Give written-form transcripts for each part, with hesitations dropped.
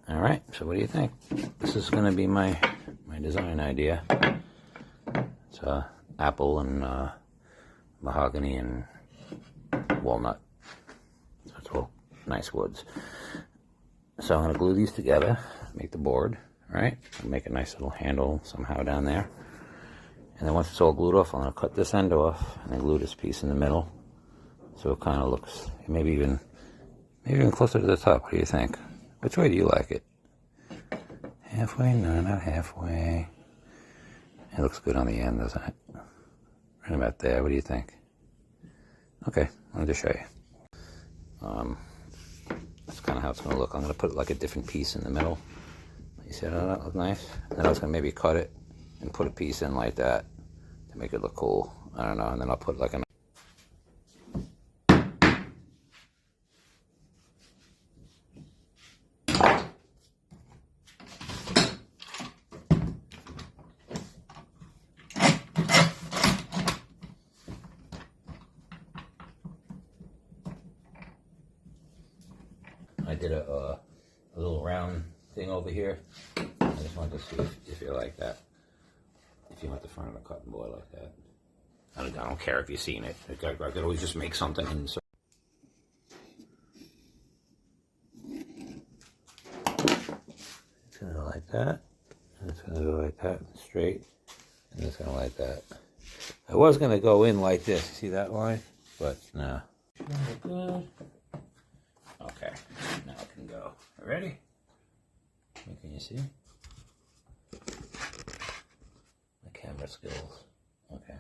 All right, so what do you think? This is going to be my design idea. It's apple and mahogany and walnut. So it's all nice woods. So I'm going to glue these together, make the board, right? Make a nice little handle somehow down there. And then once it's all glued off, I'm going to cut this end off and then glue this piece in the middle. So it kind of looks, maybe even closer to the top. What do you think? Which way do you like it? Halfway? No, not halfway. It looks good on the end, doesn't it? Right about there. What do you think? Okay, I wanted to show you. That's kind of how it's going to look. I'm going to put like a different piece in the middle. You see how that looks nice? Then I was going to maybe cut it and put a piece in like that to make it look cool. I don't know. And then I'll put like a I did a little round thing over here. I just wanted to see if you like that. If you want the front of a cotton board like that. I don't care if you've seen it. I could always just make something. And so it's going to go like that. And it's going to go like that, straight. And it's going to like that. I was going to go in like this. See that line? But no. Good. Okay, now I can go. Ready? Can you see? My camera skills. Okay.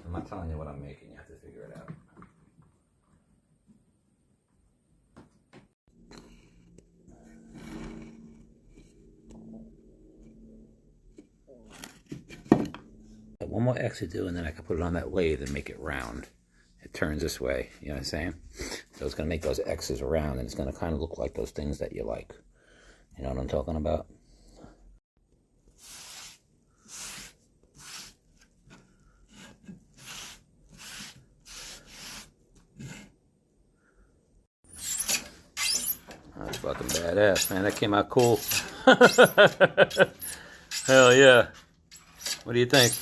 I'm not telling you what I'm making, you have to figure it out. One more X to do, and then I can put it on that lathe and make it round. It turns this way, you know what I'm saying? So it's going to make those X's round, and it's going to kind of look like those things that you like. You know what I'm talking about? That's fucking badass, man. That came out cool. Hell yeah. What do you think?